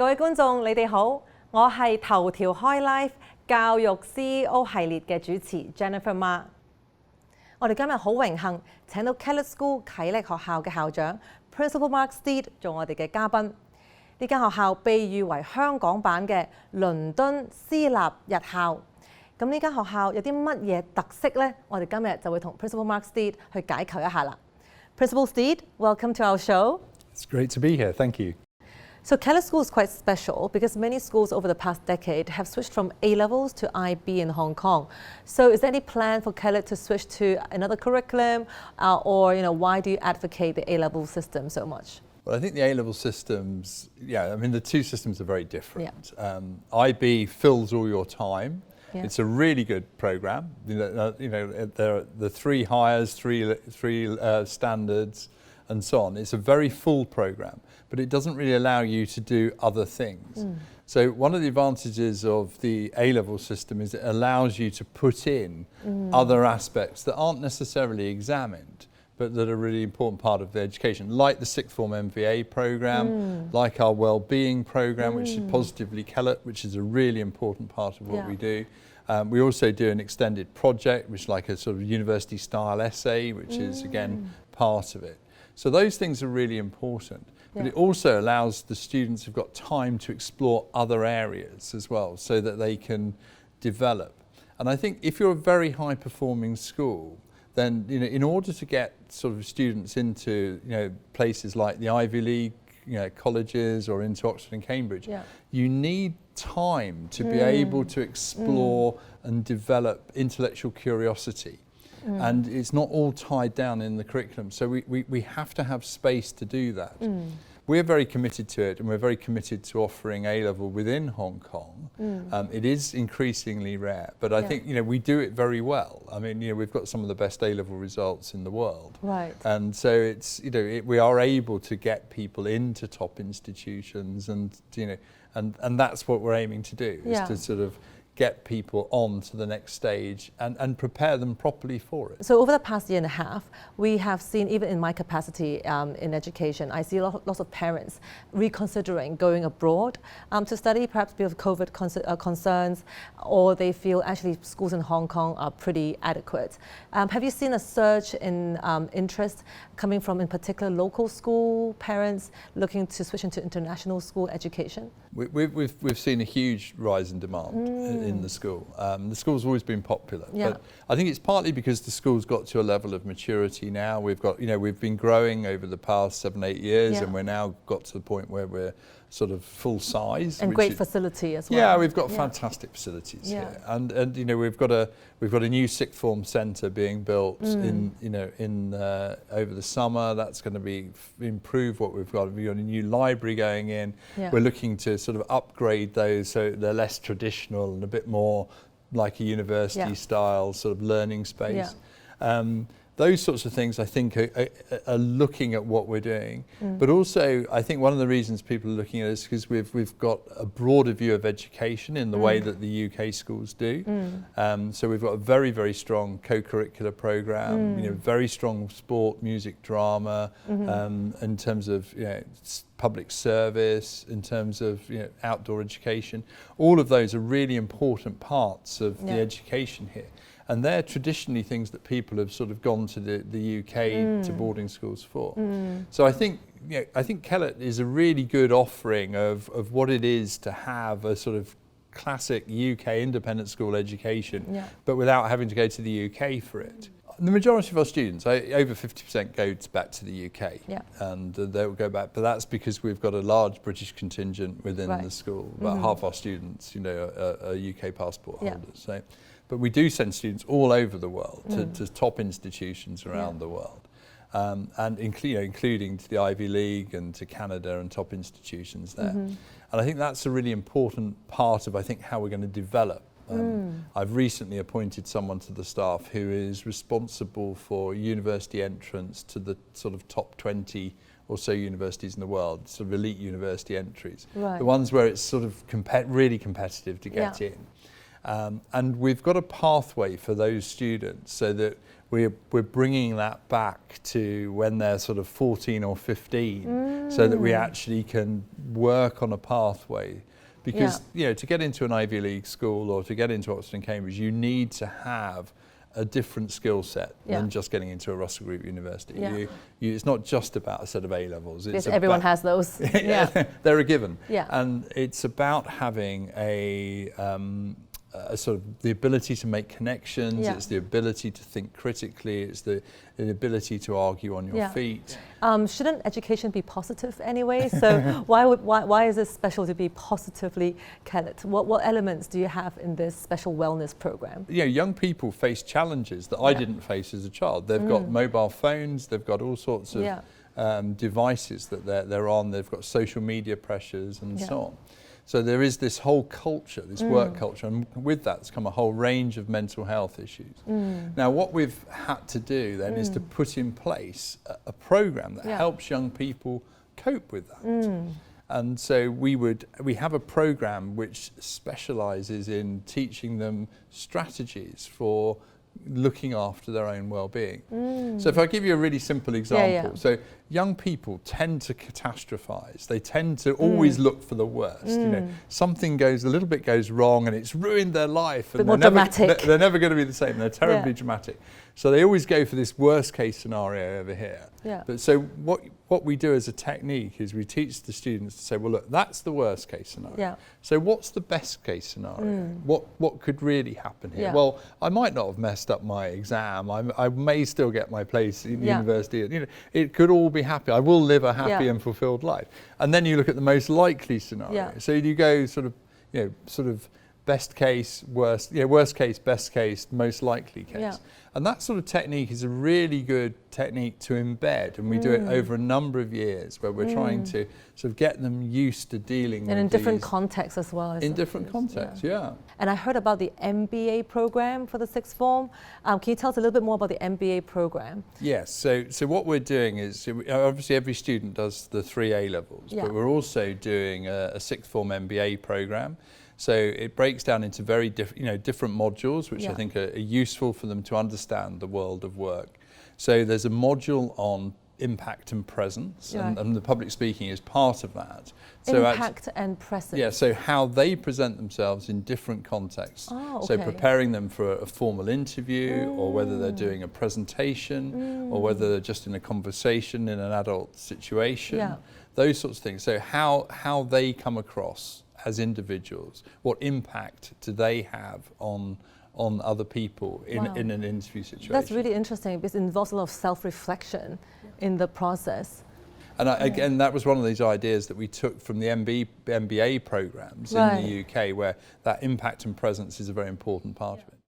各位觀眾，你哋好，我係頭條 Highlife 教育 CEO 系列嘅主持 Jennifer Ma。我哋今日好榮幸請到 Kellett School 啟力學校嘅校長 Mr.Mark Steed 做我哋嘅嘉賓。呢間學校被譽為香港版嘅倫敦私立日校。咁呢間學校有啲乜嘢特色呢？我哋今日就會同 Mr.Mark Steed 去解構一下啦。Principal Steed, welcome to our show. It's great to be here. Thank you. So Kellett School is quite special because many schools over the past decade have switched from A-levels to IB in Hong Kong. So is there any plan for Kellett to switch to another curriculum or why do you advocate the A-level system so much? Well, I think the A-level systems, the two systems are very different. Yeah. IB fills all your time. Yeah. It's a really good program. There are the 3 hires, three standards, and so on. It's a very full program, but it doesn't really allow you to do other things. So one of the advantages of the A-level system is it allows you to put in other aspects that aren't necessarily examined, but that are a really important part of the education, like the sixth form MVA program, like our wellbeing program, which is Positively Kellet, which is a really important part of what we do. We also do an extended project, which is like a sort of university style essay, which is again part of it. So those things are really important, but it also allows the students who've got time to explore other areas as well, so that they can develop. And I think if you're a very high performing school, then in order to get sort of students into places like the Ivy League colleges or into Oxford and Cambridge, you need time to be able to explore and develop intellectual curiosity. And it's not all tied down in the curriculum, so we have to have space to do that. We're very committed to it, and we're very committed to offering A-level within Hong Kong. It is increasingly rare, but I think we do it very well. I mean, we've got some of the best A-level results in the world, right? And so it's we are able to get people into top institutions, and and that's what we're aiming to do, is to sort of get people on to the next stage and prepare them properly for it. So over the past year and a half, we have seen, even in my capacity in education, I see lots of parents reconsidering going abroad to study, perhaps because of COVID concerns, or they feel actually schools in Hong Kong are pretty adequate. Have you seen a surge in interest coming from, in particular, local school parents looking to switch into international school education? We've seen a huge rise in demand in the school. The school's always been popular, but I think it's partly because the school's got to a level of maturity now. We've got, we've been growing over the past 7-8 years, and we're now got to the point where we're sort of full size and great facility as well. Yeah, we've got fantastic facilities here, and we've got a new sixth form centre being built in over the summer. That's going to improve what we've got. We've got a new library going in. We're looking to sort of upgrade those so they're less traditional and a bit more like a university style sort of learning space. Those sorts of things I think are looking at what we're doing, but also I think one of the reasons people are looking at it is because we've got a broader view of education in the way that the UK schools do. So we've got a very, very strong co-curricular program, very strong sport, music, drama, in terms of public service, in terms of outdoor education. All of those are really important parts of the education here. And they're traditionally things that people have sort of gone to the UK to boarding schools for. So I think Kellett is a really good offering of what it is to have a sort of classic UK independent school education, but without having to go to the UK for it. The majority of our students, over 50%, go back to the UK, and they'll go back. But that's because we've got a large British contingent within the school. About half our students, are UK passport holders. So. But we do send students all over the world to top institutions around the world, and including to the Ivy League and to Canada and top institutions there. And I think that's a really important part of how we're going to develop. I've recently appointed someone to the staff who is responsible for university entrance to the sort of top 20 or so universities in the world, sort of elite university entries, the ones where it's sort of really competitive to get in. And we've got a pathway for those students so that we're bringing that back to when they're sort of 14 or 15, so that we actually can work on a pathway. Because you know, to get into an Ivy League school or to get into Oxford and Cambridge, you need to have a different skill set than just getting into a Russell Group university. It's not just about a set of A-levels. Because everyone has those. They're a given. Yeah. And it's about having a sort of the ability to make connections, it's the ability to think critically, it's the ability to argue on your feet. Shouldn't education be positive anyway? So why is it special to be Positively Kellet? What elements do you have in this special wellness program? You know, young people face challenges that I didn't face as a child. They've got mobile phones, they've got all sorts of devices that they're on, they've got social media pressures and so on. So there is this whole culture, this work culture, and with that's come a whole range of mental health issues. Now what we've had to do then is to put in place a program that helps young people cope with that. And so we have a program which specialises in teaching them strategies for looking after their own well-being. So if I give you a really simple example, so young people tend to catastrophize. They tend to always look for the worst. You know, something a little bit goes wrong and it's ruined their life. And more dramatic. They're never going to be the same. They're terribly dramatic. So they always go for this worst case scenario over here. But so what we do as a technique is we teach the students to say, well, look, that's the worst case scenario. So what's the best case scenario? What could really happen here? Well, I might not have messed up my exam. I may still get my place in university. You know, it could all be happy. I will live a happy and fulfilled life. And then you look at the most likely scenario. So you go sort of best case, worst case, best case, most likely case. And that sort of technique is a really good technique to embed, and we do it over a number of years where we're trying to sort of get them used to dealing with in different contexts as well. In different contexts, And I heard about the MBA program for the sixth form. Can you tell us a little bit more about the MBA program? Yes, so what we're doing is, obviously every student does the 3 A-levels, but we're also doing a sixth form MBA program. So it breaks down into very different modules, which I think are useful for them to understand the world of work. So there's a module on impact and presence, and the public speaking is part of that. So impact and presence. Yeah, so how they present themselves in different contexts. So preparing them for a formal interview, or whether they're doing a presentation, or whether they're just in a conversation in an adult situation, those sorts of things. So how they come across as individuals, what impact do they have on other people in an interview situation? That's really interesting because it involves a lot of self-reflection in the process. And again, that was one of these ideas that we took from the MBA programs in the UK, where that impact and presence is a very important part of it.